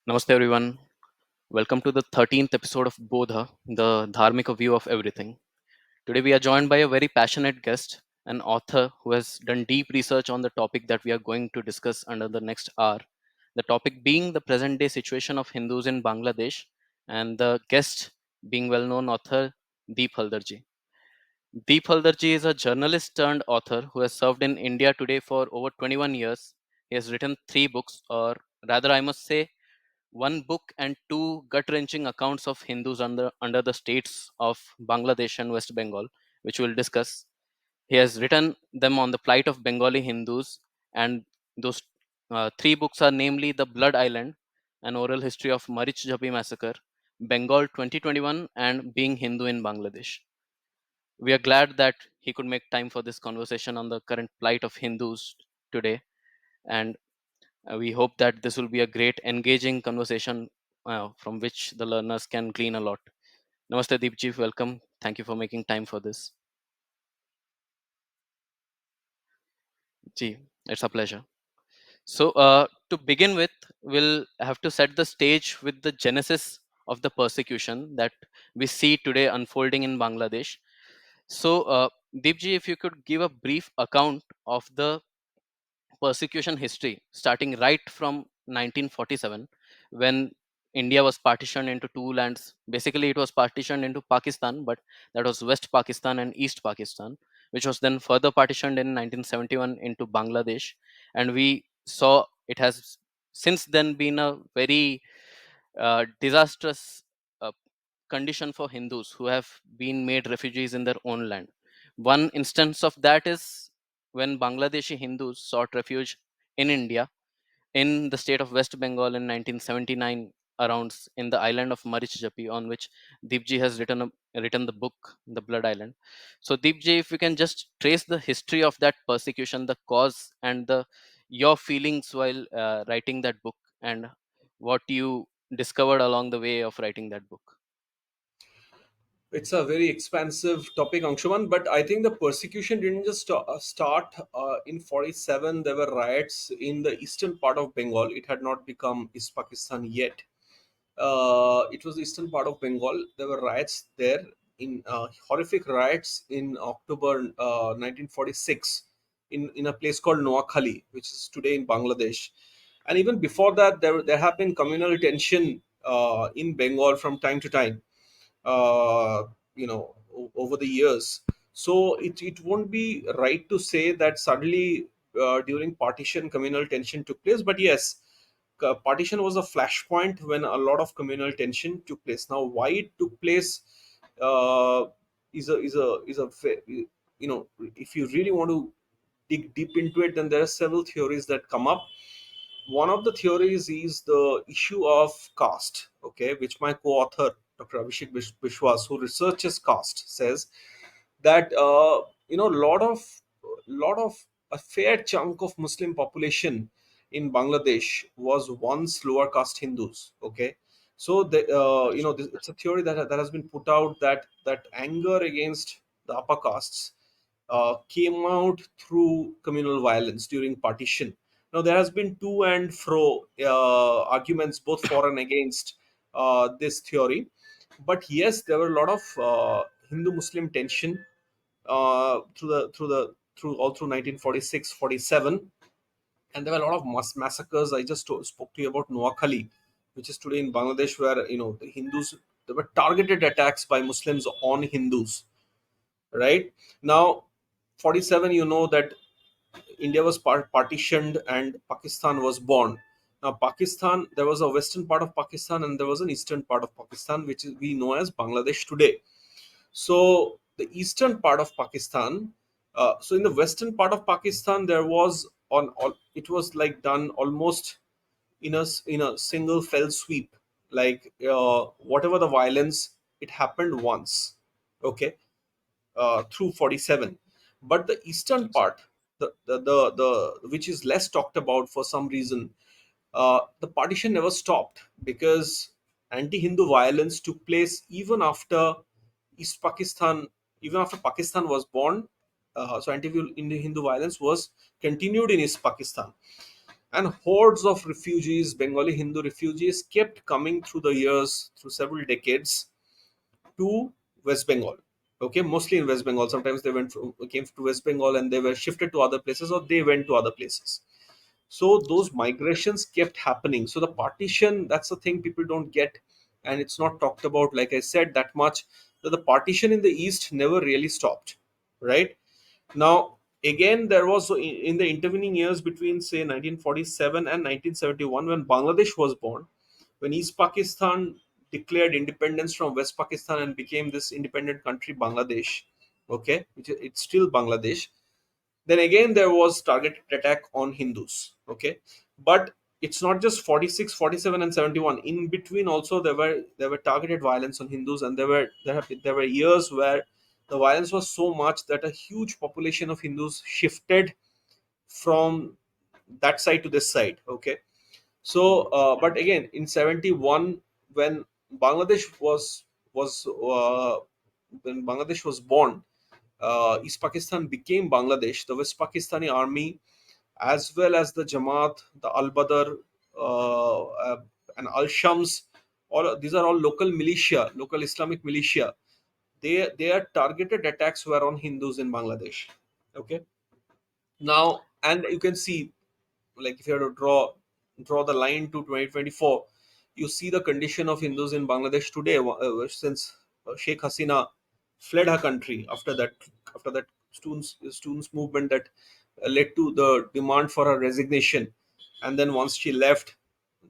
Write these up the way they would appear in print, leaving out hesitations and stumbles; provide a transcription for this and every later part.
Namaste everyone. Welcome to the 13th episode of Bodha, the dharmic view of everything. Today we are joined by a very passionate guest, an author who has done deep research on the topic that we are going to discuss under the next hour. The topic being the present day situation of Hindus in Bangladesh, and the guest being well known author Deep Haldarji. Deep Haldarji is a journalist turned author who has served in India today for over 21 years. He has written three books, or rather, I must say, one book and two gut-wrenching accounts of Hindus under the states of Bangladesh and West Bengal, which we'll discuss. He has written them on the plight of Bengali Hindus, and those three books are namely The Blood Island, an oral history of Marich Jhapi massacre, Bengal 2021, and Being Hindu in Bangladesh. We are glad that he could make time for this conversation on the current plight of Hindus today, and we hope that this will be a great, engaging conversation from which the learners can glean a lot. Namaste, Deepji. Welcome. Thank you for making time for this. Ji, it's a pleasure. So, to begin with, we'll have to set the stage with the genesis of the persecution that we see today unfolding in Bangladesh. So, Deepji, if you could give a brief account of the persecution history starting right from 1947 when India was partitioned into two lands. Basically, it was partitioned into Pakistan, but that was West Pakistan and East Pakistan, which was then further partitioned in 1971 into Bangladesh. And we saw it has since then been a very disastrous uh, condition for Hindus who have been made refugees in their own land. One instance of that is when Bangladeshi Hindus sought refuge in India in the state of West Bengal in 1979 around in the island of Marich Jhapi, on which Deepji has written the book The Blood Island. So Deepji, if you can just trace the history of that persecution, the cause, and the your feelings while writing that book, and what you discovered along the way of writing that book. It's a very expansive topic, Anshuman, but I think the persecution didn't just start in 47. There were riots in the eastern part of Bengal. It had not become East Pakistan yet. It was the eastern part of Bengal. There were riots there, in horrific riots in October 1946 in a place called Noakhali, which is today in Bangladesh. And even before that, there have been communal tension in Bengal from time to time, uh, over the years. So it won't be right to say that suddenly during partition communal tension took place. But yes, partition was a flashpoint when a lot of communal tension took place. Now, why it took place uh, if you really want to dig deep into it, then there are several theories that come up. One of the theories is the issue of caste, okay, which my co-author Dr. Abhishek Bishwas, who researches caste, says that lot of a fair chunk of Muslim population in Bangladesh was once lower caste Hindus. Okay, so it's a theory that has been put out that anger against the upper castes came out through communal violence during partition. Now, there has been to and fro arguments, both for and against this theory. But yes, there were a lot of Hindu-Muslim tension through all through 1946, 47, and there were a lot of massacres. I just spoke to you about Noakhali, which is today in Bangladesh, where the Hindus, there were targeted attacks by Muslims on Hindus. Right now, 47, that India was partitioned and Pakistan was born. Now, Pakistan, there was a western part of Pakistan and there was an eastern part of Pakistan, which is we know as Bangladesh today. So, the eastern part of Pakistan, so in the western part of Pakistan, there was it was like done almost in a single fell sweep. Like whatever the violence, it happened once. Okay, through 47. But the eastern part, the which is less talked about for some reason, the partition never stopped because anti-Hindu violence took place even after East Pakistan, even after Pakistan was born. So anti-Hindu violence was continued in East Pakistan. and hordes of refugees, Bengali Hindu refugees, kept coming through the years, through several decades, to West Bengal. Okay, mostly in West Bengal. Sometimes they came to West Bengal and they were shifted to other places, or they went to other places. So those migrations kept happening. So the partition, that's the thing people don't get, and it's not talked about, like I said, that much, that the partition in the east never really stopped, right? Now, again, there was in the intervening years between, say, 1947 and 1971, when Bangladesh was born, when East Pakistan declared independence from West Pakistan and became this independent country, Bangladesh, okay, it's still Bangladesh. Then again, there was targeted attack on Hindus, okay, but it's not just 46, 47, and 71. In between, also there were targeted violence on Hindus, and there were years where the violence was so much that a huge population of Hindus shifted from that side to this side, okay. So, but again, in 71, when Bangladesh was when Bangladesh was born, East Pakistan became Bangladesh. The West Pakistani army, as well as the Jamaat, the Al Badr, and Al Shams, all these are all local militia, local Islamic militia. Their targeted attacks were on Hindus in Bangladesh. Okay, now, and you can see, like, if you have to draw the line to 2024, you see the condition of Hindus in Bangladesh today, since Sheikh Hasina fled her country after that students movement that led to the demand for her resignation. And then once she left,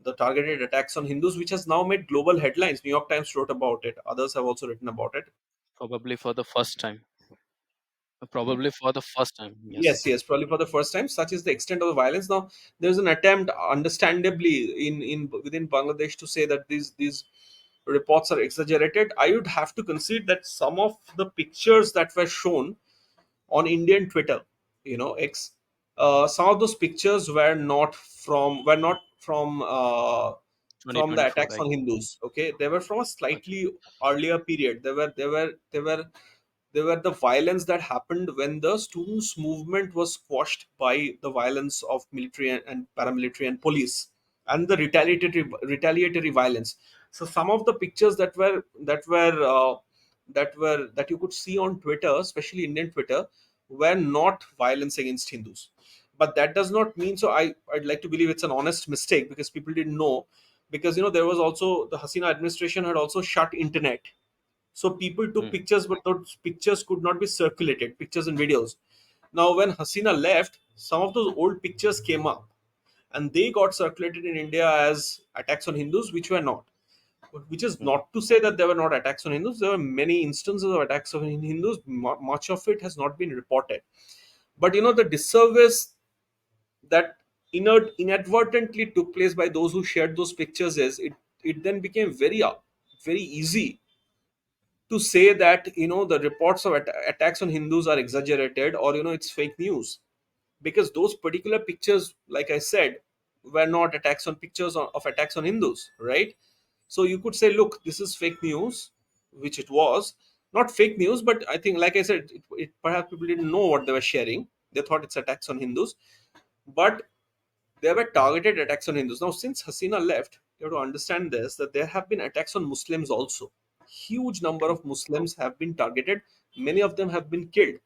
the targeted attacks on Hindus, which has now made global headlines. New York Times wrote about it, others have also written about it. Probably for the first time. Probably for the first time. Yes. Yes, yes, probably for the first time. Such is the extent of the violence. Now, there's an attempt, understandably, in within Bangladesh to say that these reports are exaggerated. I would have to concede that some of the pictures that were shown on Indian Twitter, X, some of those pictures were not from the 2024, attacks right? on Hindus. Okay, they were from a Okay. slightly earlier period. They were the violence that happened when the students' movement was squashed by the violence of military and paramilitary and police, and the retaliatory violence. So some of the pictures that you could see on Twitter, especially Indian Twitter, were not violence against Hindus. But that does not mean, so I'd like to believe it's an honest mistake, because people didn't know, because there was also, the Hasina administration had also shut internet, so people took Hmm. pictures, but those pictures could not be circulated, pictures and videos. Now, when Hasina left, some of those old pictures came up, and they got circulated in India as attacks on Hindus, which were not. Which is Hmm. not to say that there were not attacks on Hindus. There were many instances of attacks on Hindus. Much of it has not been reported. But the disservice that inadvertently took place by those who shared those pictures is, it then became very easy to say that the reports of attacks on Hindus are exaggerated, or it's fake news, because those particular pictures, like I said, were not attacks on pictures of attacks on Hindus, right? So you could say, look, this is fake news, which it was. Not fake news, but I think, like I said, perhaps people didn't know what they were sharing. They thought it's attacks on Hindus, but there were targeted attacks on Hindus. Now, since Hasina left, you have to understand this, that there have been attacks on Muslims also. Huge number True. of Muslims have been targeted. Many of them have been killed.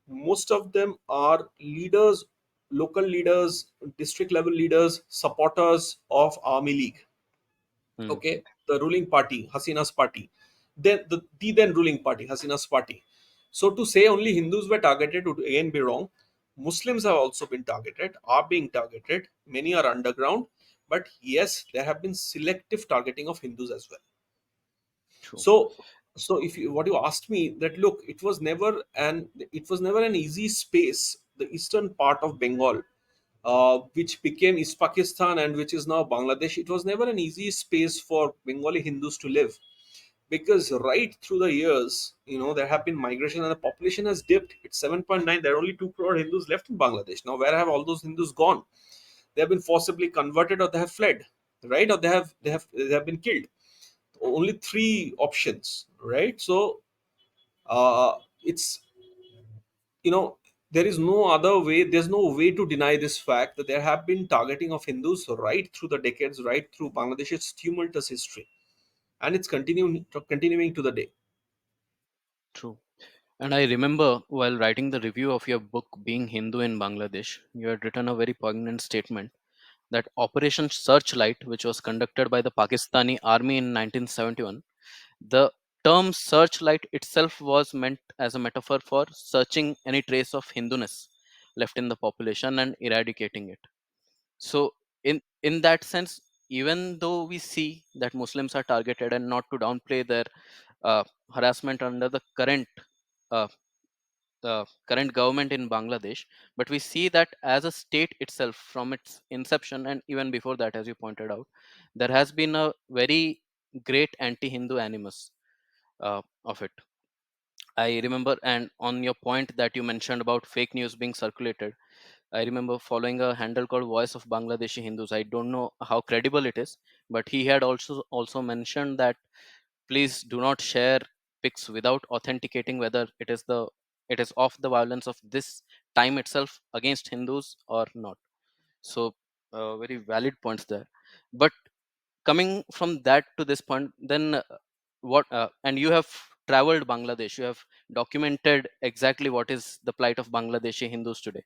Most of them are leaders, local leaders, district level leaders, supporters of Army League. Hmm. Okay, the ruling party, Hasina's party, then the then ruling party, Hasina's party. So to say only Hindus were targeted would again be wrong. Muslims have also been targeted, are being targeted. Many are underground, but yes, there have been selective targeting of Hindus as well. True. So if you, what you asked me, that look, it was never an easy space, the eastern part of Bengal, which became East Pakistan and which is now Bangladesh. It was never an easy space for Bengali Hindus to live, because right through the years, there have been migration and the population has dipped. It's 7.9. There are only 2 crore Hindus left in Bangladesh. Now, where have all those Hindus gone? They have been forcibly converted, or they have fled, right? Or they have been killed. Only three options, right? So, it's you know there is no other way, there's no way to deny this fact that there have been targeting of Hindus right through the decades, right through Bangladesh's tumultuous history, and it's continuing to the day. True. And I remember while writing the review of your book, Being Hindu in Bangladesh, you had written a very poignant statement that Operation Searchlight, which was conducted by the Pakistani army in 1971, the term searchlight itself was meant as a metaphor for searching any trace of Hinduness left in the population and eradicating it. So, in that sense, even though we see that Muslims are targeted, and not to downplay their uh, harassment under uh, the current government in Bangladesh, but we see that as a state itself, from its inception and even before that, as you pointed out, there has been a very great anti-Hindu animus of it. I remember, and on your point that you mentioned about fake news being circulated, I remember following a handle called Voice of Bangladeshi Hindus. I don't know how credible it is, but he had also mentioned that please do not share pics without authenticating whether it is of the violence of this time itself against Hindus or not. So very valid points there. But coming from that to this point, then what and you have traveled Bangladesh, you have documented exactly what is the plight of Bangladeshi Hindus today.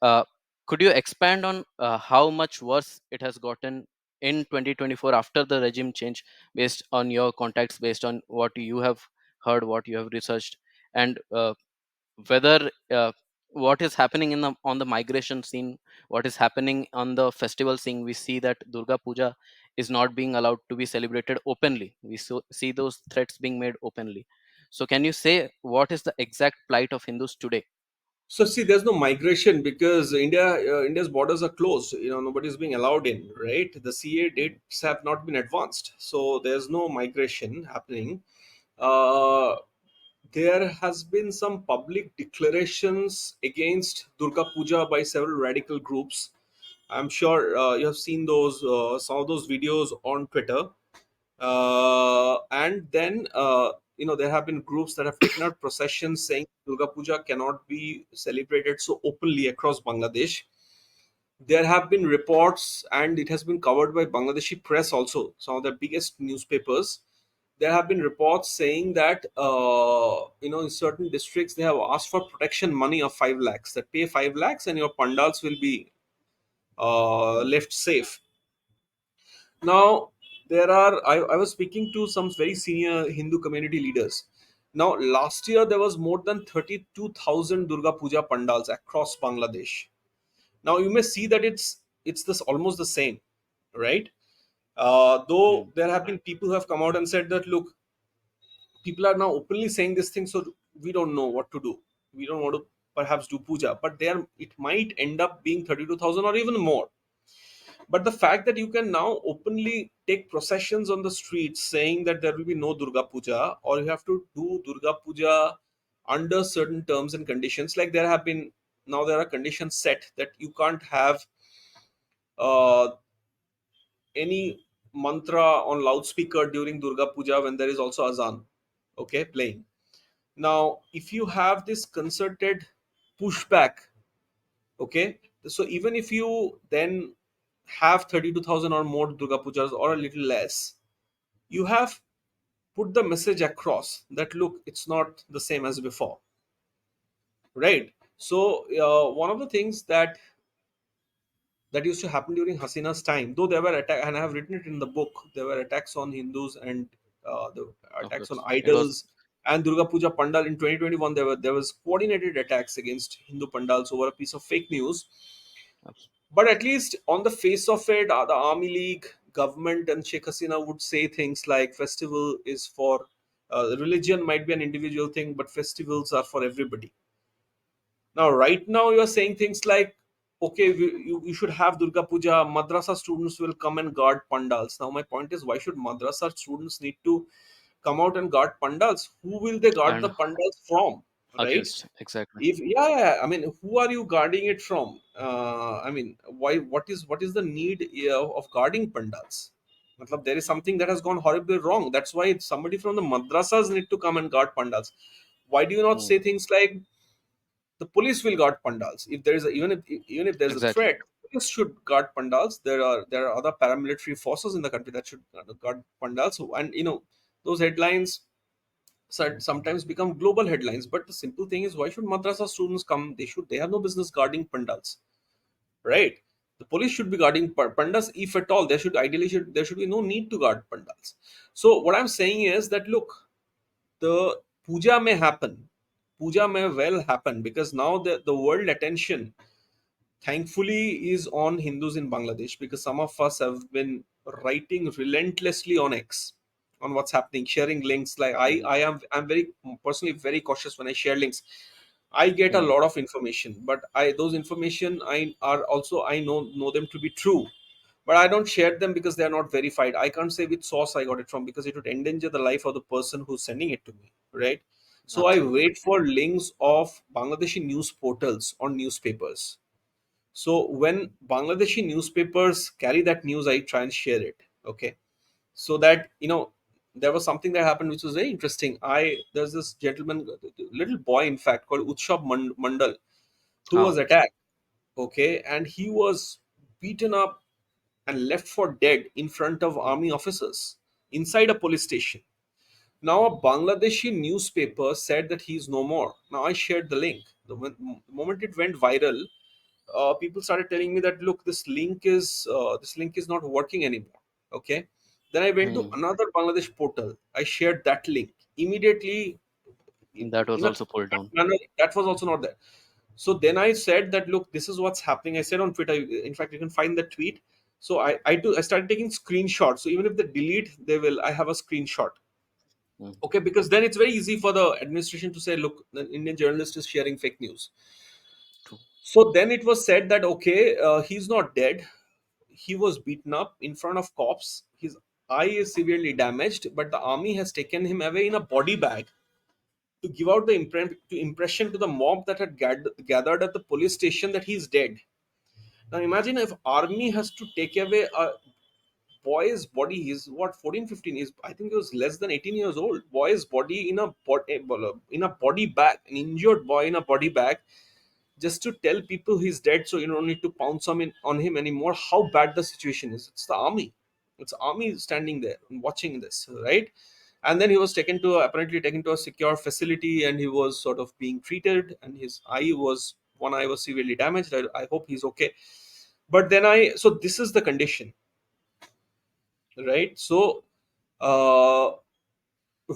uh, could you expand on how much worse it has gotten in 2024 after the regime change, based on your contacts, based on what you have heard, what you have researched, and whether what is happening on the migration scene, what is happening on the festival scene? We see that Durga Puja is not being allowed to be celebrated openly. See those threats being made openly. So, can you say what is the exact plight of Hindus today? So see, there's no migration because India's borders are closed. Nobody's being allowed in, right? The CA dates have not been advanced, so there's no migration happening. Uh, there has been some public declarations against Durga Puja by several radical groups. I'm sure you have seen those some of those videos on Twitter. And then there have been groups that have taken out processions saying Durga Puja cannot be celebrated so openly across Bangladesh. There have been reports, and it has been covered by Bangladeshi press also, some of the biggest newspapers. There have been reports saying that in certain districts they have asked for protection money of 5 lakhs, that pay 5 lakhs and your pandals will be left safe. Now, I was speaking to some very senior Hindu community leaders. Now, last year there was more than 32,000 Durga Puja pandals across Bangladesh. Now, you may see that it's this almost the same, right? Though Hmm. there have been people who have come out and said that, look, people are now openly saying this thing, so we don't know what to do. We don't want to perhaps do puja, but there it might end up being 32,000 or even more. But the fact that you can now openly take processions on the streets saying that there will be no Durga Puja, or you have to do Durga Puja under certain terms and conditions, like there are conditions set that you can't have uh, any mantra on loudspeaker during Durga Puja when there is also azan, okay, playing. Now, if you have this concerted pushback, okay, so even if you then have 32,000 or more Durga Pujas or a little less, you have put the message across that look, it's not the same as before, right? So one of the things that used to happen during Hasina's time, though there were attacks, and I have written it in the book, there were attacks on Hindus and the Of attacks on course, it was idols and Durga Puja pandal in 2021. There was coordinated attacks against Hindu pandals over a piece of fake news. abs- But at least on the face of it, the Army League, government, and Sheikh Hasina would say things like festival is for religion, might be an individual thing, but festivals are for everybody. Now, right now, you are saying things like, okay, you should have Durga Puja, madrasa students will come and guard pandals. Now, my point is, why should madrasa students need to come out and guard pandals? Who will they guard the and pandals from, right? against, exactly. If I mean, who are you guarding it from? I mean, why? What is the need of guarding pandals? Matlab, there is something that has gone horribly wrong. That's why somebody from the madrasas need to come and guard pandals. Why do you not Hmm. say things like The police will guard pandals. If there is a, even if there is a Exactly. threat, police should guard pandals. There are other paramilitary forces in the country that should guard pandals. And those headlines sometimes become global headlines. But the simple thing is, why should madrasa students come? They have no business guarding pandals, right? The police should be guarding pandas, if at all. There should be no need to guard pandals. So what I'm saying is that, look, the puja may happen, puja may well happen, because now the world attention, thankfully, is on Hindus in Bangladesh, because some of us have been writing relentlessly on X on what's happening, sharing links. Like I'm very personally very cautious when I share links. I get a Mm. lot of information, but I those information I are also, I know them to be true, but I don't share them because they are not verified. I can't say which source I got it from, because it would endanger the life of the person who's sending it to me, right? So I Absolutely. wait for links of Bangladeshi news portals on newspapers. So when Bangladeshi newspapers carry that news, I try and share it. Okay, so that there was something that happened which was very interesting. There's this gentleman, little boy, in fact, called Mandal, who Ah. was attacked. Okay, and he was beaten up and left for dead in front of army officers inside a police station. Now, a Bangladeshi newspaper said that he's no more. Now, I shared the link. The moment it went viral, people started telling me that, look, this link is not working anymore. Okay, then I went to Mm. another Bangladesh portal. I shared that link immediately. That was In a also pulled down. manner that was also not there. So then I said that, look, this is what's happening. I said on Twitter, in fact, you can find the tweet. So I started taking screenshots. So even if they delete, they will. I have a screenshot. Mm. Okay, because then it's very easy for the administration to say, look, the Indian journalist is sharing fake news. True. So then it was said that, okay, he's not dead. He was beaten up in front of cops. His eye is severely damaged, but the army has taken him away in a body bag to give out the impression to the mob that had gathered at the police station that he's dead. Now imagine if army has to take away a boy's body. He's what, 14, 15? He's, I think he was less than 18 years old. Boy's body in a body bag, an injured boy in a body bag, just to tell people he's dead, so you don't need to pounce on him anymore. How bad the situation is. It's the army. It's army standing there and watching this, right? And then he was apparently taken to a secure facility, and he was sort of being treated, and his one eye was severely damaged. I hope he's okay. But then so this is the condition, right? So uh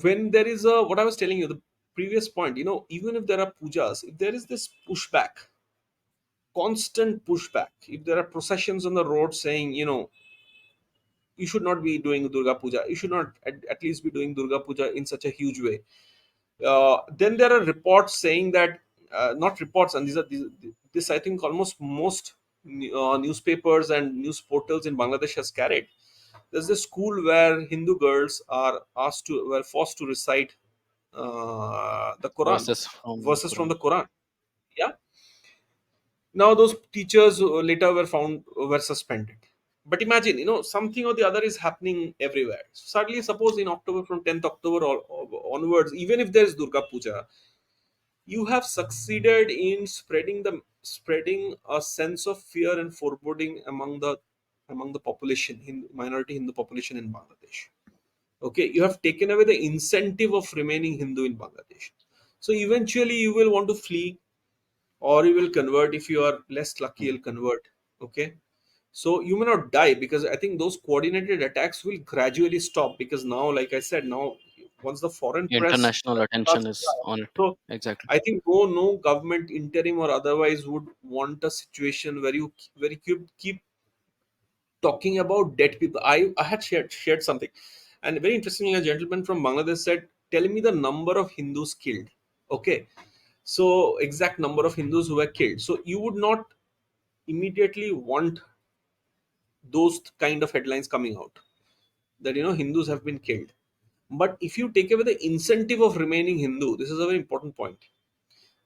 when there is a, what I was telling you, the previous point, even if there are pujas, if there is this pushback, constant pushback, if there are processions on the road saying, you should not be doing Durga Puja, you should not at least be doing Durga Puja in such a huge way. Then there are reports saying that, not reports, and this I think almost most newspapers and news portals in Bangladesh has carried. There's a school where Hindu girls were forced to recite the Quran, Verses from verses from Quran. the Quran. Yeah. Now those teachers later were suspended. But imagine, something or the other is happening everywhere. So suddenly, suppose in October, from 10th October onwards, even if there is Durga Puja, you have succeeded in spreading a sense of fear and foreboding among the population, minority Hindu population in Bangladesh. Okay, you have taken away the incentive of remaining Hindu in Bangladesh. So eventually, you will want to flee, or you will convert. If you are less lucky, Mm. you'll convert. Okay, so you may not die, because I think those coordinated attacks will gradually stop, because now, like I said, now once the foreign press International attention starts, is on it. so Exactly. I think no government, interim or otherwise, would want a situation where you keep talking about dead people. I had shared something, and very interestingly, a gentleman from Bangladesh said, tell me the number of Hindus killed. Okay, so exact number of Hindus who were killed. So you would not immediately want those kind of headlines coming out, that Hindus have been killed. But if you take away the incentive of remaining Hindu, this is a very important point,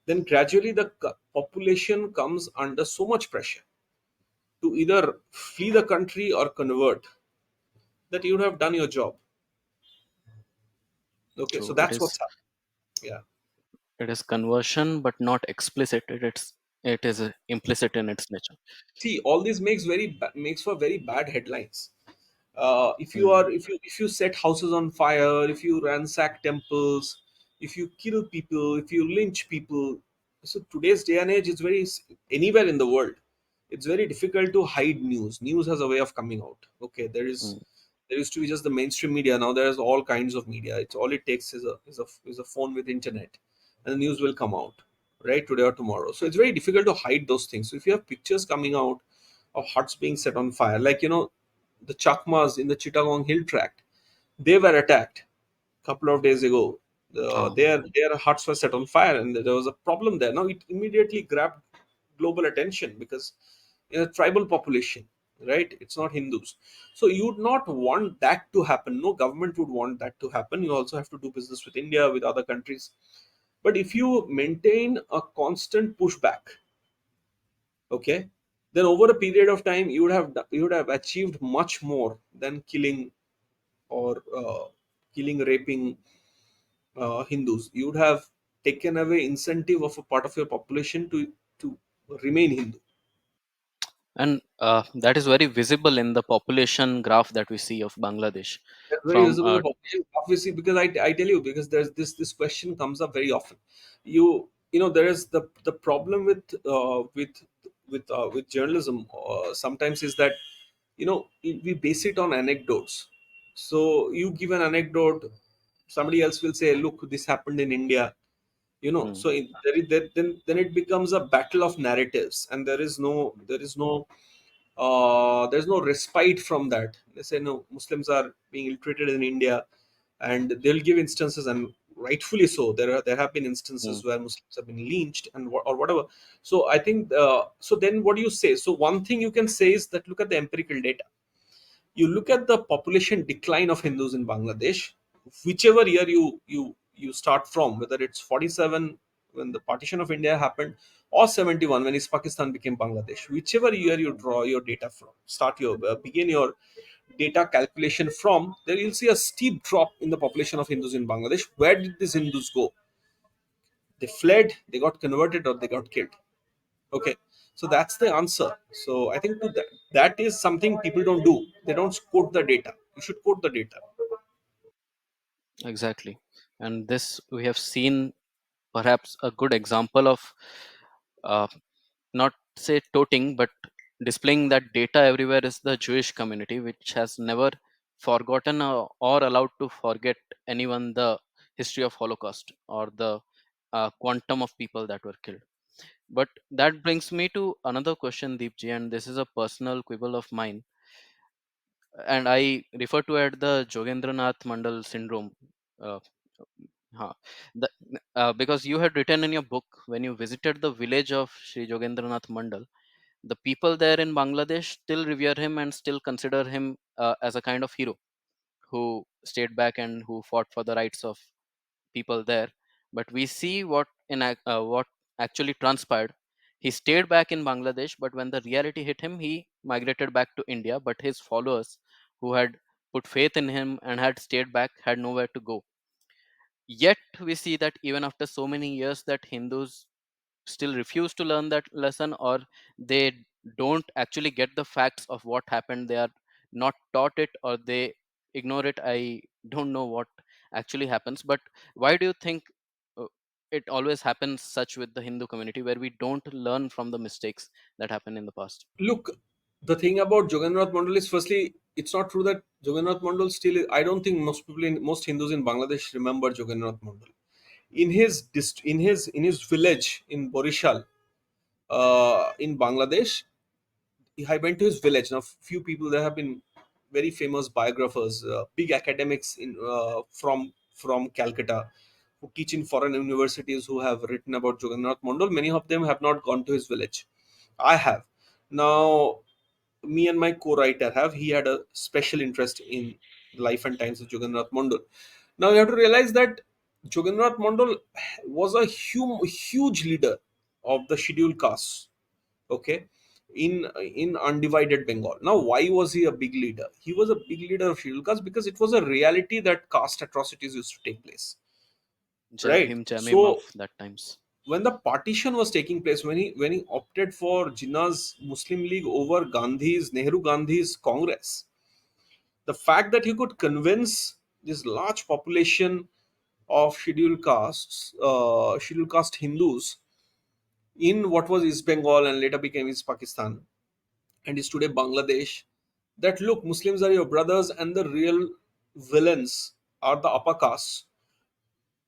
then gradually the population comes under so much pressure to either flee the country or convert, that you would have done your job. Okay, so True. It that's is. what's happening. Yeah. It is conversion, but not explicit. It is implicit in its nature. See, all this makes for very bad headlines. If you Hmm. are if you set houses on fire, if you ransack temples, if you kill people, if you lynch people, so today's day and age is anywhere in the world, it's very difficult to hide news. News has a way of coming out. Okay, Hmm. there used to be just the mainstream media. Now there's all kinds of media. It's all it takes is a phone with internet, and the news will come out right today or tomorrow. So it's very difficult to hide those things. So if you have pictures coming out of huts being set on fire, like the Chakmas in the Chittagong Hill Tract, they were attacked a couple of days ago. Ah. Their huts were set on fire, and there was a problem there. Now it immediately grabbed global attention because in a tribal population, right? It's not Hindus, so you would not want that to happen. No government would want that to happen. You also have to do business with India, with other countries. But if you maintain a constant pushback, okay, then over a period of time you would have achieved much more than killing or raping Hindus. You would have taken away incentive of a part of your population to remain Hindu. And that is very visible in the population graph that we see of Bangladesh. That's very From visible in the population, obviously, because I tell you, because there's this question comes up very often. There is the problem with journalism sometimes is that we base it on anecdotes. So you give an anecdote, somebody else will say, look, this happened in India. Hmm. So then it becomes a battle of narratives, and there's no respite from that. They say no, Muslims are being ill-treated in India, and they'll give instances, and rightfully so. There have been Hmm. instances where Muslims have been lynched or whatever. So I think so. Then what do you say? So one thing you can say is that look at the empirical data. You look at the population decline of Hindus in Bangladesh, whichever year you start from, whether it's 47 when the partition of India happened, or 71 when East Pakistan became Bangladesh, whichever year you draw your data from, start your begin your data calculation from, there you'll see a steep drop in the population of Hindus in Bangladesh. Where did these Hindus go? They fled, they got converted, or they got killed. Okay, so that's the answer. So I think that is something people don't do. They don't quote the data. You should quote the data. Exactly. And this we have seen perhaps a good example of uh, not say toting, but displaying that data everywhere is the Jewish community, which has never forgotten or allowed to forget anyone the history of Holocaust or the quantum of people that were killed. But that brings me to another question, Deepji, and this is a personal quibble of mine, and I refer to it the Jogendranath Mandal syndrome. Uh, huh. Because you had written in your book when you visited the village of Sri Jogendranath Mandal, the people there in Bangladesh still revere him and still consider him as a kind of hero who stayed back and who fought for the rights of people there. But we see what actually transpired. He stayed back in Bangladesh, but when the reality hit him, he migrated back to India. But his followers, who had put faith in him and had stayed back, had nowhere to go. Yet we see that even after so many years, that Hindus still refuse to learn that lesson, or they don't actually get the facts of what happened. They are not taught it, or they ignore it. I don't know what actually happens, but why do you think uh, it always happens such with the Hindu community, where we don't learn from the mistakes that happened in the past? Look, the thing about Jogendranath Mandal is, firstly, it's not true that Jogendranath Mandal still. I don't think most Hindus in Bangladesh remember Jogendranath Mandal. In his village in Borishal, in Bangladesh, I went to his village. Now, few people there have been very famous biographers, big academics from Calcutta, who teach in foreign universities, who have written about Jagannath Mandal. Many of them have not gone to his village. I have. Now, me and my co-writer have. He had a special interest in life and times of Jagannath Mandal. Now, you have to realize that Jagannath Mandal was a huge leader of the scheduled castes, okay, in undivided Bengal. Now, why was he a big leader? He was a big leader of scheduled caste because it was a reality that caste atrocities used to take place. Jai right? Bhim, Jai Mim of So that times. when the partition was taking place, when he opted for Jinnah's Muslim League over Nehru Gandhi's Congress, the fact that he could convince this large population of scheduled caste Hindus in what was East Bengal and later became East Pakistan and is today Bangladesh, that look, Muslims are your brothers and the real villains are the upper castes,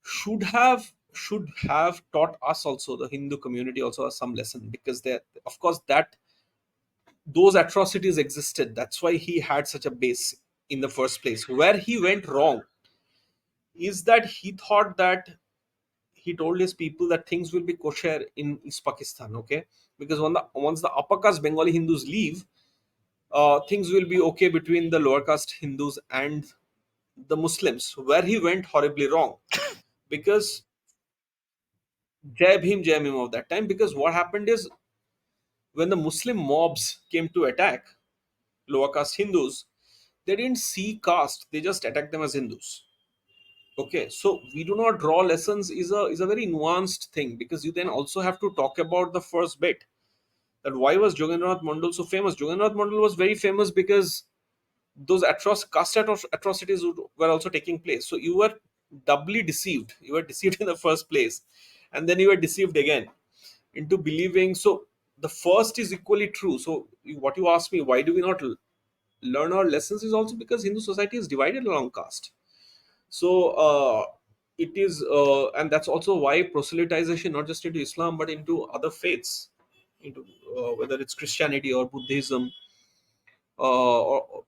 should have taught us also, the Hindu community also, some lesson, because there, of course, that those atrocities existed. That's why he had such a base in the first place. Where he went wrong is that he thought that he told his people that things will be kosher in East Pakistan, okay? Because once the upper caste Bengali Hindus leave, things will be okay between the lower caste Hindus and the Muslims. Where he went horribly wrong, because Jai Bhim of that time. Because what happened is, when the Muslim mobs came to attack lower caste Hindus, they didn't see caste; they just attacked them as Hindus. Okay, so we do not draw lessons is a very nuanced thing, because you then also have to talk about the first bit, that why was Jogendranath Mandal so famous? Jogendranath Mandal was very famous because those atrocities were also taking place. So you were doubly deceived. You were deceived in the first place, and then you were deceived again into believing. So the first is equally true. So what you ask me, why do we not learn our lessons, is also because Hindu society is divided along caste. So it is, and that's also why proselytization, not just into Islam but into other faiths, into whether it's Christianity or Buddhism, or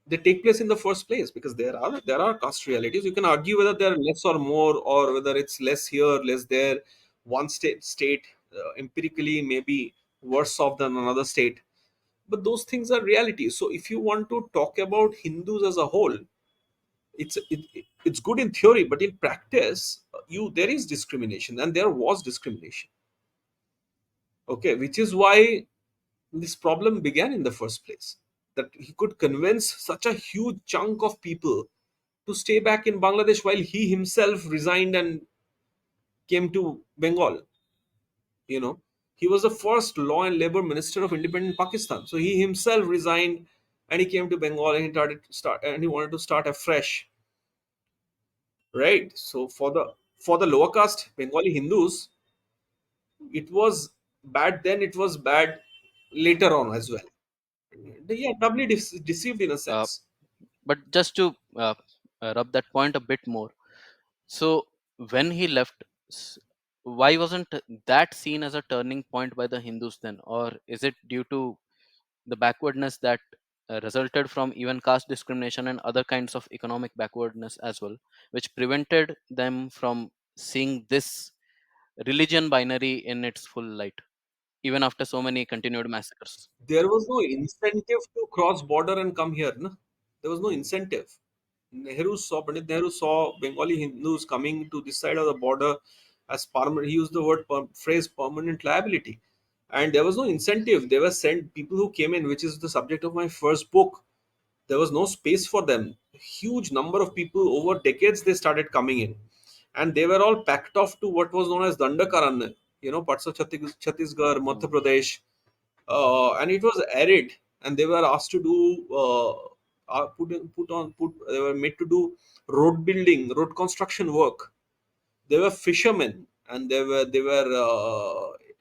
they take place in the first place, because there are caste realities. You can argue whether they're less or more, or whether it's less here, less there. One state empirically may be worse off than another state, but those things are realities. So if you want to talk about Hindus as a whole, it's good in theory, but in practice, you there is discrimination, and there was discrimination. Okay, which is why this problem began in the first place. That he could convince such a huge chunk of people to stay back in Bangladesh while he himself resigned and came to Bengal. You know, he was the first law and labor minister of independent Pakistan. So he himself resigned and he came to Bengal, and he wanted to start afresh, right? So for the lower caste Bengali Hindus, it was bad then, it was bad later on as well. They are doubly deceived in a Uh, sense. but just to rub that point a bit more, so when he left, s- why wasn't that seen as a turning point by the Hindus then, or is it due to the backwardness that resulted from even caste discrimination and other kinds of economic backwardness as well, which prevented them from seeing this religion binary in its full light, even after so many continued massacres? There was no incentive to cross border and come here. No? There was no incentive. Pandit Nehru saw Bengali Hindus coming to this side of the border as permanent. He used the phrase permanent liability. And there was no incentive. They were sent people who came in, which is the subject of my first book. There was no space for them. Huge number of people over decades they started coming in, and they were all packed off to what was known as Dandakaran. Parts of Chhattisgarh, Madhya Hmm. Pradesh, and it was arid, and they were asked to do they were made to do road construction work. They were fishermen, and they were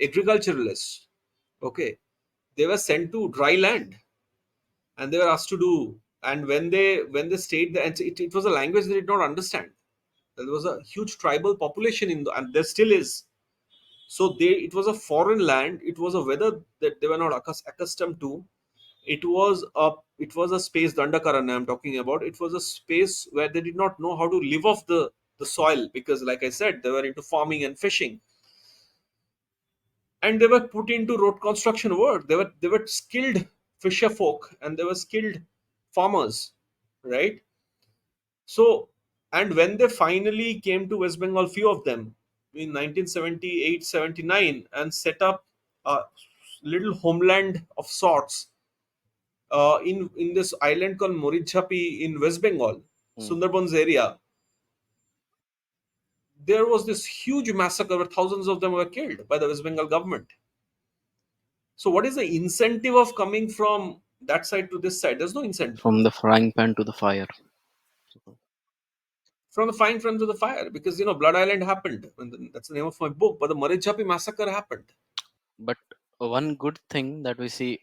agriculturalists. Okay, they were sent to dry land, and they were asked to do. And when they stayed there, and it was a language they did not understand. There was a huge tribal population and there still is. So it was a foreign land. It was a weather that they were not accustomed to. It was a space, Dandakaran I'm talking about. It was a space where they did not know how to live off the soil, because, like I said, they were into farming and fishing, and they were put into road construction work. They were skilled fisher folk, and they were skilled farmers, right? So, and when they finally came to West Bengal, few of them in 1978, 79, and set up a little homeland of sorts in this island called Morijhapi in West Bengal, Hmm. Sundarbans area. there was this huge massacre where thousands of them were killed by the West Bengal government. So what is the incentive of coming from that side to this side? There's no incentive. From the frying pan to the fire. From the frying pan to the fire, because Blood Island happened, and that's the name of my book. But the Marrichapi massacre happened. But one good thing that we see,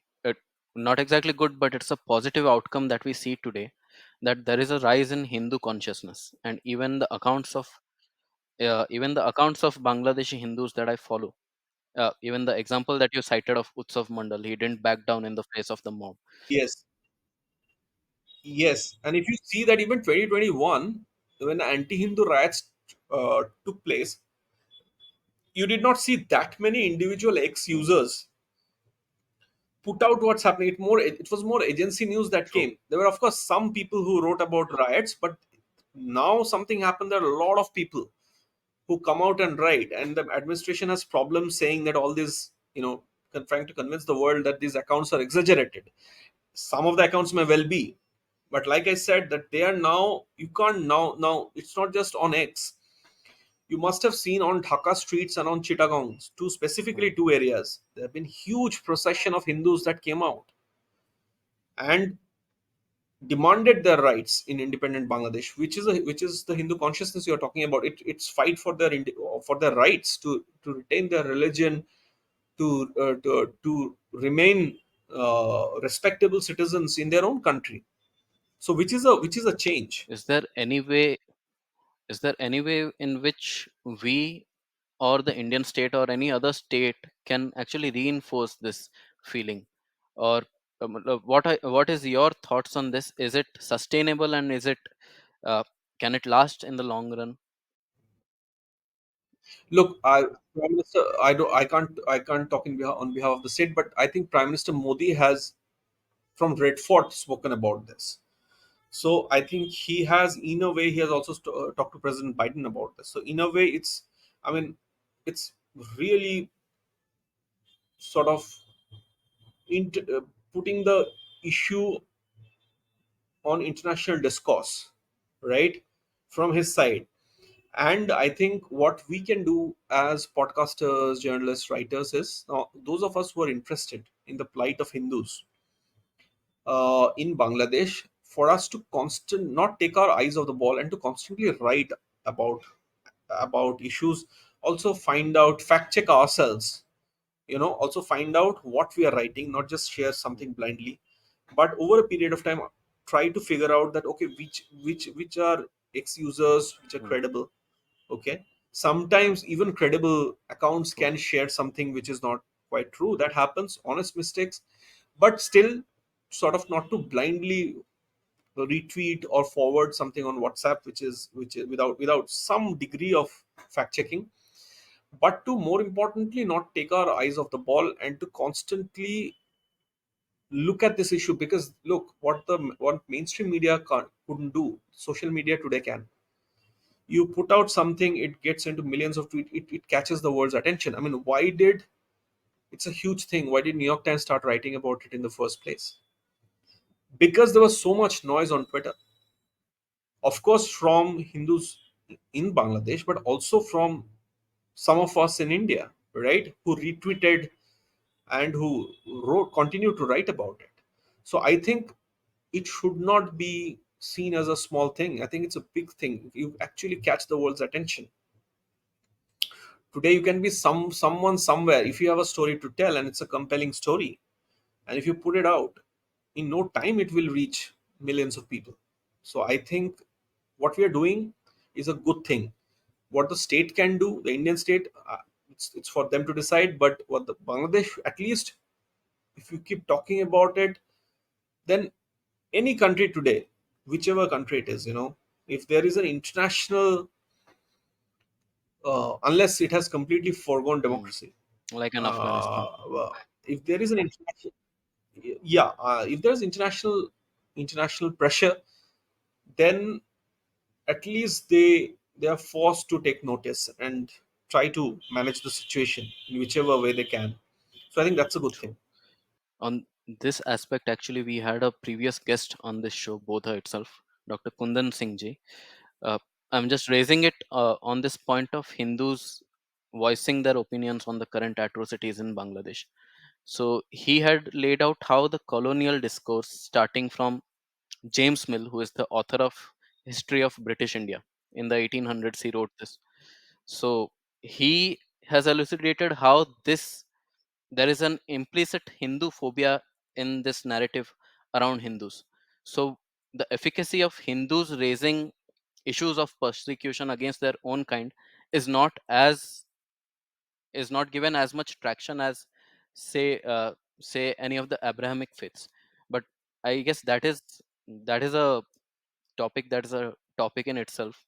not exactly good, but it's a positive outcome that we see today, that there is a rise in Hindu consciousness, and even the accounts of Bangladeshi Hindus that I follow, even the example that you cited of Utsav Mandal, he didn't back down in the face of the mob. Yes, yes. And if you see that even 2021, when the anti-Hindu riots took place, you did not see that many individual ex-users put out what's happening. It was more agency news that True. came. There were of course some people who wrote about riots, but now something happened. There are a lot of people who come out and write, and the administration has problems saying that all these, trying to convince the world that these accounts are exaggerated. Some of the accounts may well be, but like I said, that they are now, you can't now it's not just on X. You must have seen on Dhaka streets and on Chittagong, Mm. specifically two areas. There have been huge procession of Hindus that came out and demanded their rights in independent Bangladesh, which is the Hindu consciousness you are talking about. It's fight for their rights to retain their religion, to remain respectable citizens in their own country. So which is a change. Is there any way? Is there any way in which we or the Indian state or any other state can actually reinforce this feeling? Or what is your thoughts on this? Is it sustainable, and is it uh, can it last in the long run? Look, Prime Minister, I can't talk on behalf of the state, but I think Prime Minister Modi has from Red Fort spoken about this. So I think he has, in a way, he has also talked to President Biden about this. So in a way, I mean, it's really sort of putting the issue on international discourse, right, from his side. And I think what we can do as podcasters, journalists, writers is, now those of us who are interested in the plight of Hindus in Bangladesh, for us to constant not take our eyes off the ball and to constantly write about issues. Also find out, fact check ourselves. Also find out what we are writing, not just share something blindly, but over a period of time, try to figure out that okay, which are ex users which are Mm, credible. Okay, sometimes even credible accounts true. can share something which is not quite true. That happens, honest mistakes. But still, sort of not to blindly retweet or forward something on WhatsApp which is without some degree of fact checking. But to, more importantly, not take our eyes off the ball and to constantly look at this issue. Because look, what mainstream media couldn't do, social media today can. You put out something, it gets into millions of tweets, it catches the world's attention. I mean, why did, it's a huge thing, why did New York Times start writing about it in the first place? Because there was so much noise on Twitter, of course, from Hindus in Bangladesh, but also from some of us in India, right, who retweeted and who continue to write about it. So I think it should not be seen as a small thing. I think it's a big thing. If you actually catch the world's attention, today you can be someone somewhere. If you have a story to tell and it's a compelling story, and if you put it out, in no time it will reach millions of people. So I think what we are doing is a good thing. What the state can do, the Indian state, it's for them to decide. But what the Bangladesh, at least, if you keep talking about it, then any country today, whichever country it is, if there is an international, unless it has completely foregone Mm, democracy, like in Afghanistan. uh, if there is an international, yeah, if there's international pressure, then at least they are forced to take notice and try to manage the situation in whichever way they can. So I think that's a good True. thing. On this aspect, actually, we had a previous guest on this show, Bodha itself, Dr. Kundan Singh ji. I'm just raising it on this point of Hindus voicing their opinions on the current atrocities in Bangladesh. So he had laid out how the colonial discourse, starting from James Mill, who is the author of History of British India, in the 1800s, he wrote this. So he has elucidated how this there is an implicit Hindu phobia in this narrative around Hindus. So the efficacy of Hindus raising issues of persecution against their own kind is not as is not given as much traction as say any of the Abrahamic faiths. But I guess that is a topic in itself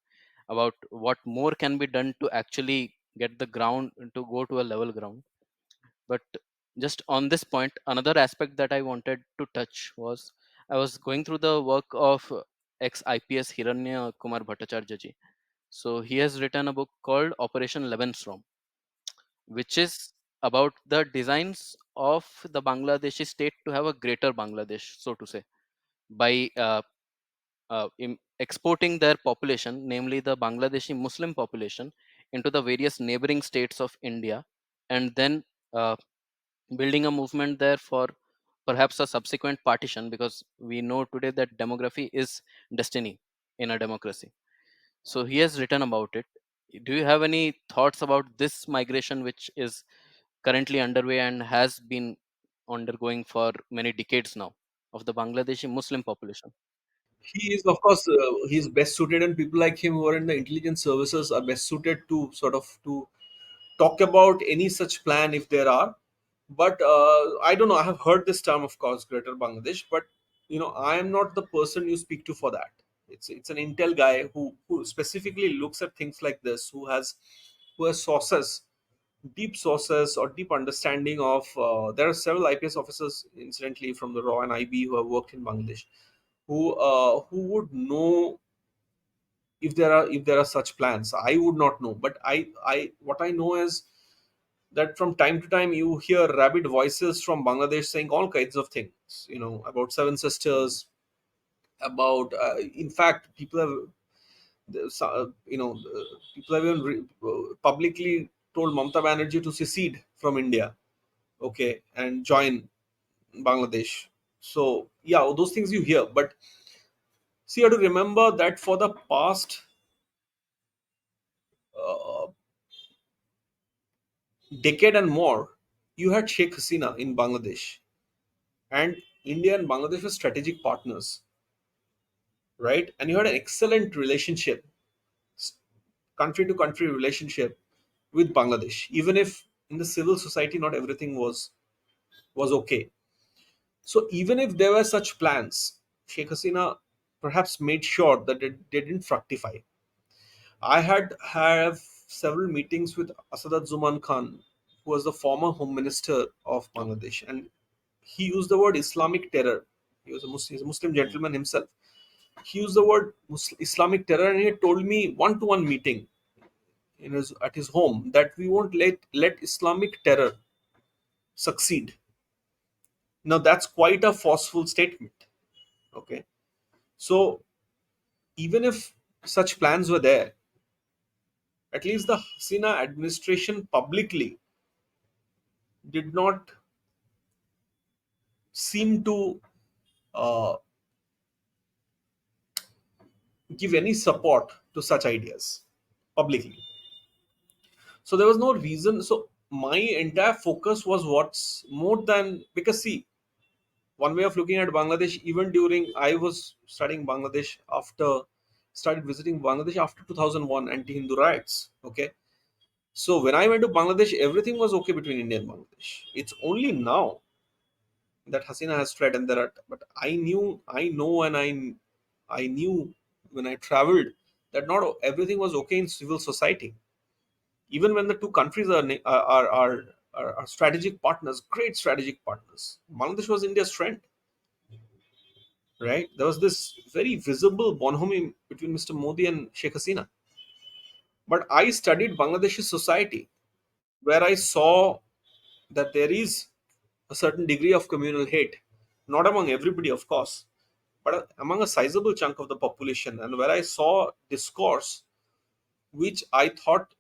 about what more can be done to actually get the ground to go to a level ground. But just on this point, another aspect that I wanted to touch was I was going through the work of ex IPS Hiranya Kumar Bhattacharya ji. So he has written a book called Operation Lebensraum, which is about the designs of the Bangladeshi state to have a greater Bangladesh, so to say, by exporting their population, namely the Bangladeshi Muslim population, into the various neighboring states of India, and then uh, building a movement there for perhaps a subsequent partition, because we know today that demography is destiny in a democracy. So he has written about it. Do you have any thoughts about this migration, which is currently underway and has been undergoing for many decades now, of the Bangladeshi Muslim population? He is, of course, he's best suited, and people like him who are in the intelligence services are best suited to sort of to talk about any such plan if there are. But I don't know. I have heard this term, of course, Greater Bangladesh, but I am not the person you speak to for that. It's an intel guy who specifically looks at things like this, who has sources, deep sources or deep understanding of. There are several IPS officers, incidentally, from the RAW and IB who have worked in Bangladesh, who would know if there are such plans. I would not know, but I what I know is that from time to time you hear rabid voices from Bangladesh saying all kinds of things, about Seven Sisters, about in fact people have people have even publicly told Mamata Banerjee to secede from India, okay, and join Bangladesh. So yeah, all those things you hear, but see, you have to remember that for the past uh, decade and more, you had Sheikh Hasina in Bangladesh, and India and Bangladesh were strategic partners, right? And you had an excellent relationship, country to country relationship with Bangladesh, even if in the civil society not everything was okay. So even if there were such plans, Sheikh Hasina perhaps made sure that they didn't fructify. I had have several meetings with Asadat Zuman Khan, who was the former Home Minister of Bangladesh, and he used the word Islamic terror. He's a Muslim gentleman himself. He used the word Islamic terror, and he had told me one-to-one meeting at his home that we won't let Islamic terror succeed. Now that's quite a forceful statement. Okay, so even if such plans were there, at least the Hasina administration publicly did not seem to uh, give any support to such ideas publicly. So there was no reason. So my entire focus was what's more than, because see, one way of looking at Bangladesh, even during I was studying Bangladesh after started visiting Bangladesh after 2001 anti-Hindu riots. Okay, so when I went to Bangladesh, everything was okay between India and Bangladesh. It's only now that Hasina has fled, and there are. But I knew when I traveled that not everything was okay in civil society. Even when the two countries are strategic partners, great strategic partners. Bangladesh was India's friend, right? There was this very visible bonhomie between Mr. Modi and Sheikh Hasina. But I studied Bangladeshi society, where I saw that there is a certain degree of communal hate, not among everybody, of course, but among a sizable chunk of the population, and where I saw discourse which I thought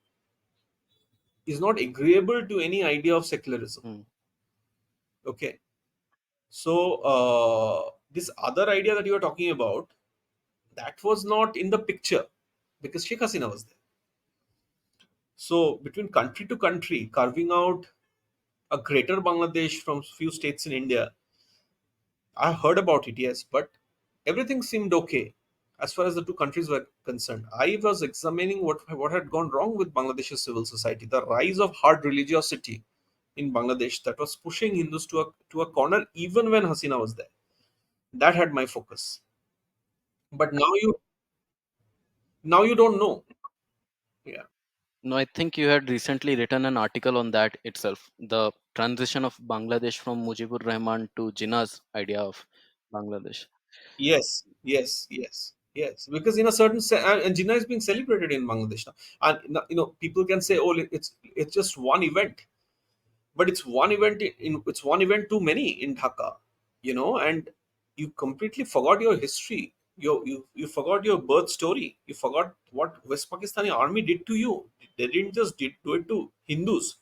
is not agreeable to any idea of secularism. Hmm. Okay, so this other idea that you are talking about, that was not in the picture because Sheikh Hasina was there. So between country to country, carving out a greater Bangladesh from few states in India, I heard about it, yes, but everything seemed okay as far as the two countries were concerned. I was examining what had gone wrong with Bangladeshi civil society, the rise of hard religiosity in Bangladesh that was pushing Hindus to a corner even when Hasina was there. That had my focus. But now you don't know. Yeah. No, I think you had recently written an article on that itself. The transition of Bangladesh from Mujibur Rahman to Jinnah's idea of Bangladesh. Yes. Yes. Yes. Yes. Because in a certain and Jinnah is being celebrated in Bangladesh now, and people can say, "Oh, it's just one event," but it's one event it's one event too many in Dhaka, and you completely forgot your history. You forgot your birth story. You forgot what West Pakistani army did to you. They didn't just do it to Hindus.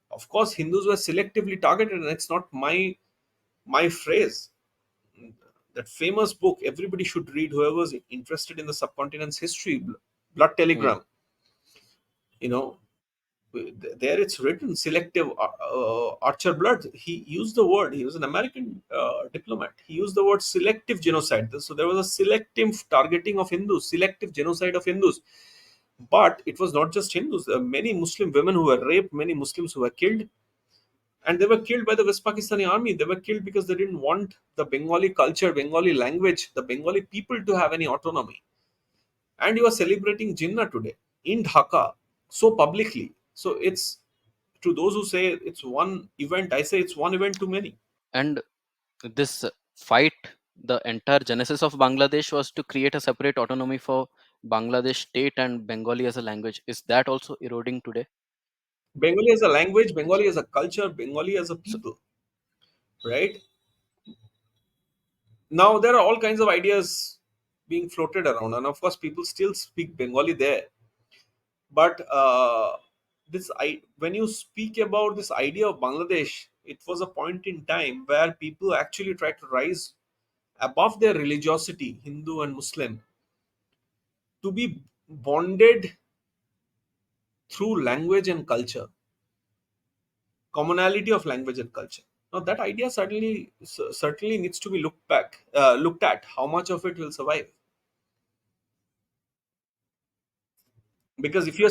Of course, Hindus were selectively targeted, and it's not my phrase. That famous book everybody should read, whoever's interested in the subcontinent's history, Blood Hmm. Telegram. You know, there it's written selective archer blood. He used the word. He was an American diplomat. He used the word selective genocide. So there was a selective targeting of Hindus, selective genocide of Hindus. But it was not just Hindus. There were many Muslim women who were raped, many Muslims who were killed, and they were killed by the West Pakistani army. They were killed because they didn't want the Bengali culture, Bengali language, the Bengali people to have any autonomy. And you are celebrating Jinnah today in Dhaka so publicly. So it's, to those who say it's one event, I say it's one event too many. And this fight, the entire genesis of Bangladesh was to create a separate autonomy for Bangladesh state and Bengali as a language. Is that also eroding today? Bengali as a language, Bengali as a culture, Bengali as a So people, right? Now there are all kinds of ideas being floated around, and of course, people still speak Bengali there. But when you speak about this idea of Bangladesh, it was a point in time where people actually tried to rise above their religiosity, Hindu and Muslim, to be bonded through language and culture, commonality of language and culture. Now that idea certainly needs to be looked at. How much of it will survive? Because if you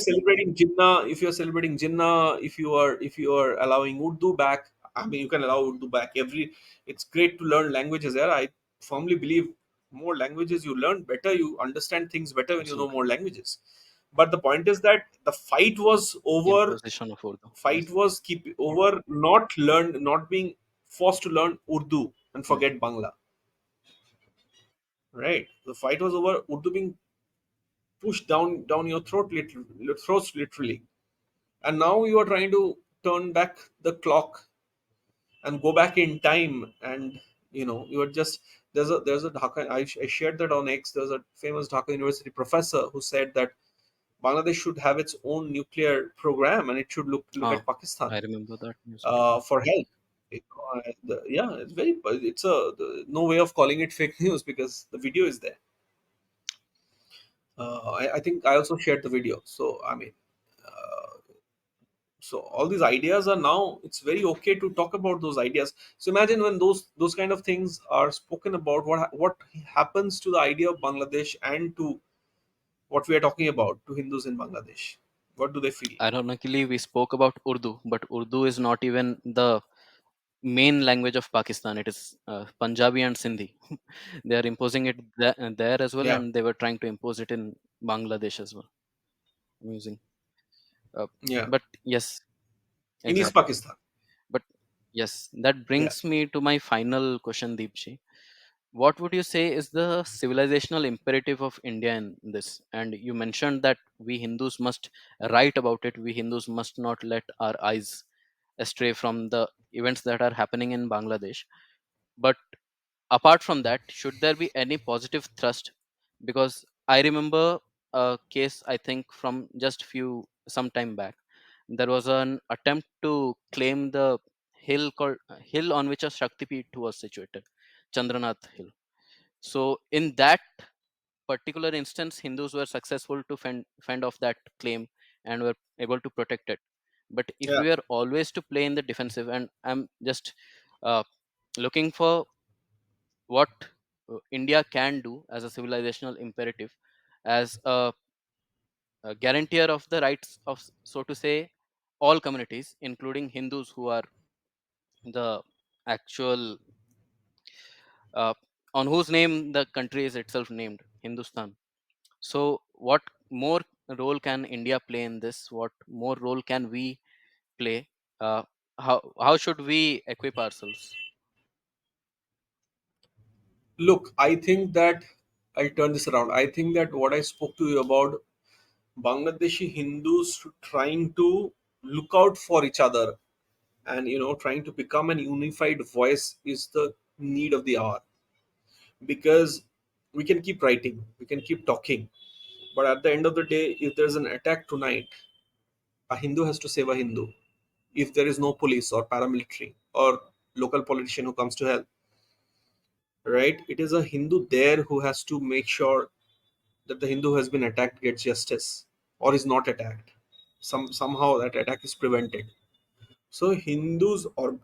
are allowing Urdu back, I mean, you can allow Urdu back. It's great to learn languages there. I firmly believe more languages you learn, better you understand things better when you know absolutely. more languages. But the point is that the fight was over. Imposition of Urdu. Fight Yes. was keep over not being forced to learn Urdu and Hmm. forget Bangla. Right? The fight was over Urdu being pushed down your throats literally. And now you are trying to turn back the clock and go back in time, and you are just, there's a Dhaka, I shared that on X. There's a famous Dhaka University professor who said that Bangladesh should have its own nuclear program, and it should look Ah, at Pakistan I remember that news article. for help. Yeah, no way of calling it fake news because the video is there. I think I also shared the video. So I mean, so all these ideas are, now it's very okay to talk about those ideas. So imagine when those kind of things are spoken about, what happens to the idea of Bangladesh and to what we are talking about, to Hindus in Bangladesh. What do they feel? Ironically, we spoke about Urdu, but Urdu is not even the main language of Pakistan. It is Punjabi and Sindhi. They are imposing it there as well, Yeah. and they were trying to impose it in Bangladesh as well. Amusing. Uh, Yeah. but yes, In East exactly. Pakistan. But yes, that Yeah. brings me to my final question, Deepji. What would you say is the civilizational imperative of India in this? And you mentioned that we Hindus must write about it. We Hindus must not let our eyes astray from the events that are happening in Bangladesh. But apart from that, should there be any positive thrust? Because I remember a case, I think, from just few some time back. There was an attempt to claim the hill on which a Shaktipeeth was situated, Chandranath Hill. So in that particular instance, Hindus were successful to fend off that claim and were able to protect it. But if Yeah. we are always to play in the defensive, and I'm just uh, looking for what India can do as a civilizational imperative, as a guarantor of the rights of, so to say, all communities, including Hindus, who are the actual uh, on whose name the country is itself named, Hindustan. So, what more role can India play in this? What more role can we play? Uh, how should we equip ourselves? Look, I think that I turn this around. I think that what I spoke to you about Bangladeshi Hindus trying to look out for each other and trying to become an unified voice is the need of the hour, because we can keep writing, we can keep talking, but at the end of the day, if there's an attack tonight, a Hindu has to save a Hindu. If there is no police or paramilitary or local politician who comes to help, right, it is a Hindu there who has to make sure that the Hindu who has been attacked gets justice or is not attacked. Somehow that attack is prevented. So Hindus are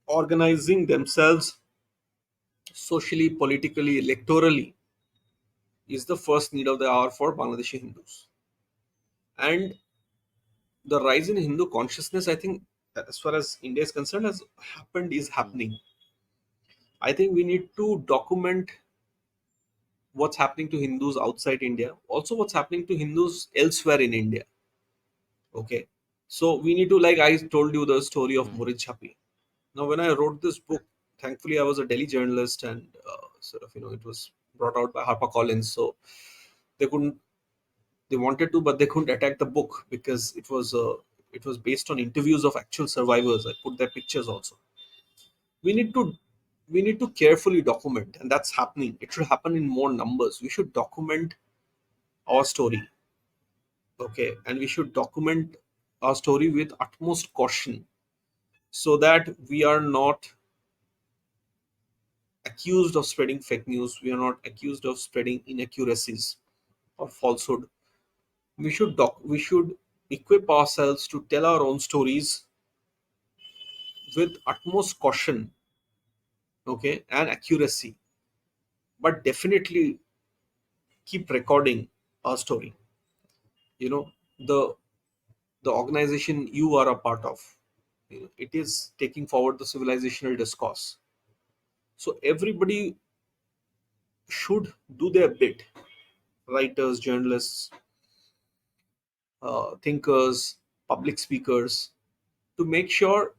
organizing themselves socially, politically, electorally is the first need of the hour for Bangladeshi Hindus. And the rise in Hindu consciousness, I think, as far as India is concerned, has happened, is Hmm, happening. I think we need to document what's happening to Hindus outside India, also what's happening to Hindus elsewhere in India. Okay. So we need to, like I told you the story of hmm, Murid Chapi. Now, when I wrote this book, thankfully I was a Delhi journalist, and it was brought out by HarperCollins. So they couldn't, they wanted to, but they couldn't attack the book because it was based on interviews of actual survivors. I put their pictures also. We need to we need to carefully document, and that's happening. It should happen in more numbers. We should document our story, okay, and we should document our story with utmost caution, so that we are not accused of spreading fake news, we are not accused of spreading inaccuracies or falsehood. We should equip ourselves to tell our own stories with utmost caution, okay, and accuracy, but definitely keep recording our story. You know, the the organization you are a part of, it is taking forward the civilizational discourse. So everybody should do their bit, writers, journalists, thinkers, public speakers, to make sure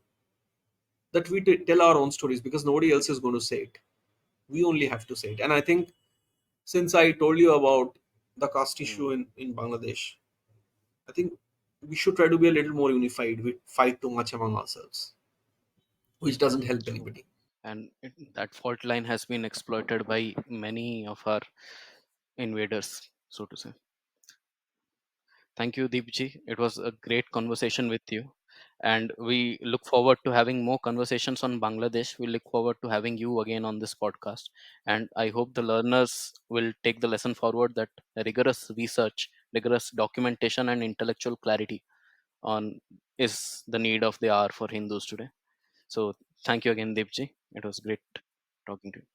that we tell our own stories, because nobody else is going to say it. We only have to say it. And I think, since I told you about the caste hmm. issue in Bangladesh, I think we should try to be a little more unified. We fight too much among ourselves, which doesn't help True. anybody. And that fault line has been exploited by many of our invaders, so to say. Thank you, Deepji. It was a great conversation with you. And we look forward to having more conversations on Bangladesh. We look forward to having you again on this podcast. And I hope the learners will take the lesson forward that rigorous research, rigorous documentation, and intellectual clarity on is the need of the hour for Hindus today. So thank you again, Deepji. It was great talking to you.